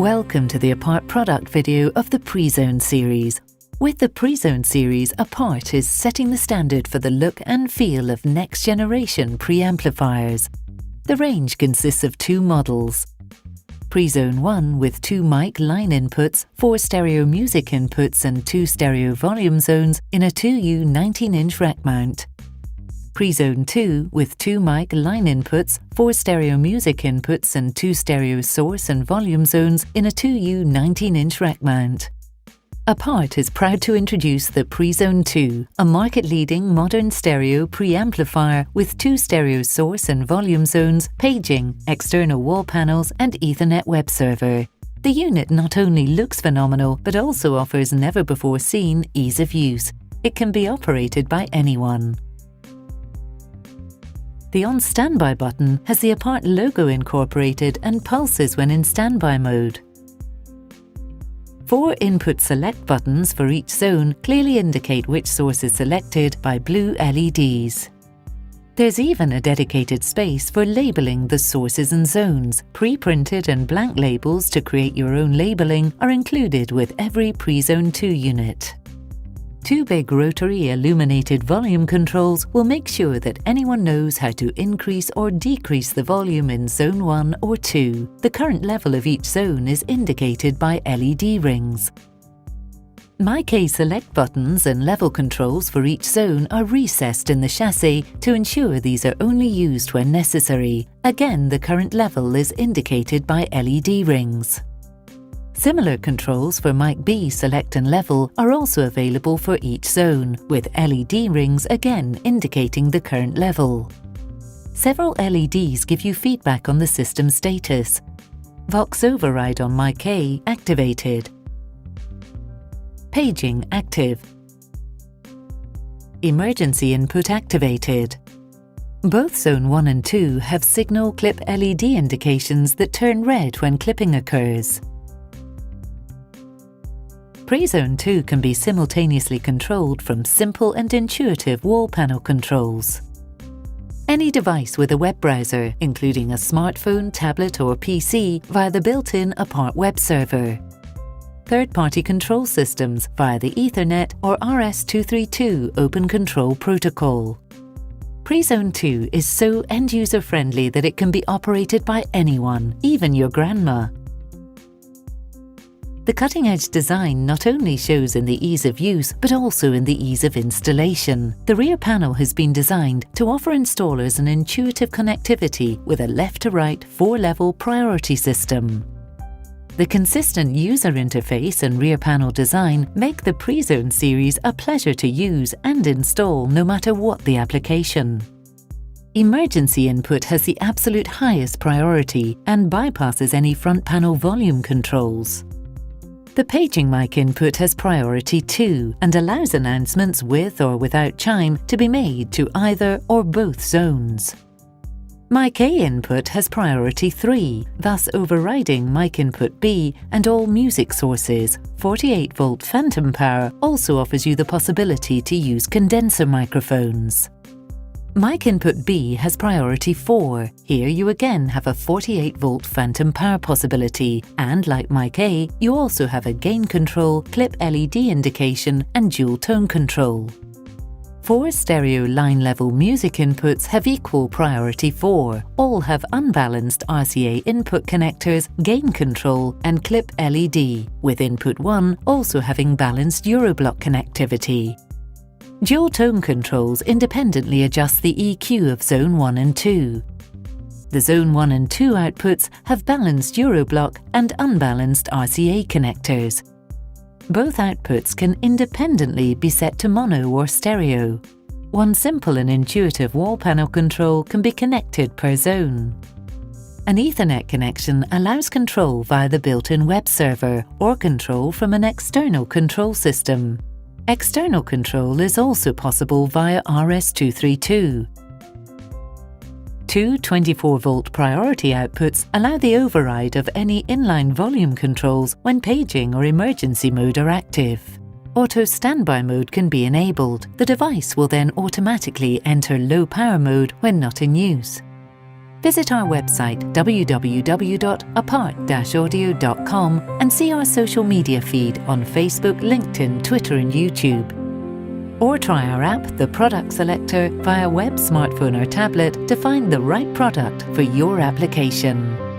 Welcome to the Apart product video of the PREZONE series. With the PREZONE series, Apart is setting the standard for the look and feel of next-generation preamplifiers. The range consists of two models. PREZONE1 with 2 mic line inputs, 4 stereo music inputs and 2 stereo volume zones in a 2U 19-inch rack mount. PREZONE2 with 2 mic line inputs, 4 stereo music inputs and 2 stereo source and volume zones in a 2U 19-inch rack mount. Apart is proud to introduce the PREZONE2, a market-leading modern stereo preamplifier with 2 stereo source and volume zones, paging, external wall panels and Ethernet web server. The unit not only looks phenomenal but also offers never-before-seen ease of use. It can be operated by anyone. The On Standby button has the Apart logo incorporated and pulses when in standby mode. 4 input select buttons for each zone clearly indicate which source is selected by blue LEDs. There's even a dedicated space for labeling the sources and zones. Pre-printed and blank labels to create your own labeling are included with every PREZONE2 unit. 2 big rotary illuminated volume controls will make sure that anyone knows how to increase or decrease the volume in Zone 1 or 2. The current level of each zone is indicated by LED rings. MyK select buttons and level controls for each zone are recessed in the chassis to ensure these are only used when necessary. Again, the current level is indicated by LED rings. Similar controls for mic B select and level are also available for each zone, with LED rings again indicating the current level. Several LEDs give you feedback on the system status. Vox override on mic A activated. Paging active. Emergency input activated. Both Zone 1 and 2 have signal clip LED indications that turn red when clipping occurs. PREZONE2 can be simultaneously controlled from simple and intuitive wall panel controls. Any device with a web browser, including a smartphone, tablet or PC, via the built-in Apart web server. Third-party control systems via the Ethernet or RS-232 Open Control Protocol. PREZONE2 is so end-user friendly that it can be operated by anyone, even your grandma. The cutting-edge design not only shows in the ease of use, but also in the ease of installation. The rear panel has been designed to offer installers an intuitive connectivity with a left-to-right 4-level priority system. The consistent user interface and rear panel design make the PREZONE series a pleasure to use and install no matter what the application. Emergency input has the absolute highest priority and bypasses any front panel volume controls. The paging mic input has priority 2 and allows announcements with or without chime to be made to either or both zones. Mic A input has priority 3, thus overriding mic input B and all music sources. 48-volt phantom power also offers you the possibility to use condenser microphones. Mic input B has priority 4. Here you again have a 48-volt phantom power possibility, and like mic A, you also have a gain control, clip LED indication and dual tone control. 4 stereo line level music inputs have equal priority 4. All have unbalanced RCA input connectors, gain control and clip LED, with input 1 also having balanced Euroblock connectivity. Dual tone controls independently adjust the EQ of Zone 1 and 2. The Zone 1 and 2 outputs have balanced Euroblock and unbalanced RCA connectors. Both outputs can independently be set to mono or stereo. One simple and intuitive wall panel control can be connected per zone. An Ethernet connection allows control via the built-in web server or control from an external control system. External control is also possible via RS-232. 2 24-volt priority outputs allow the override of any inline volume controls when paging or emergency mode are active. Auto standby mode can be enabled. The device will then automatically enter low power mode when not in use. Visit our website www.apart-audio.com and see our social media feed on Facebook, LinkedIn, Twitter and YouTube. Or try our app, the Product Selector, via web, smartphone or tablet to find the right product for your application.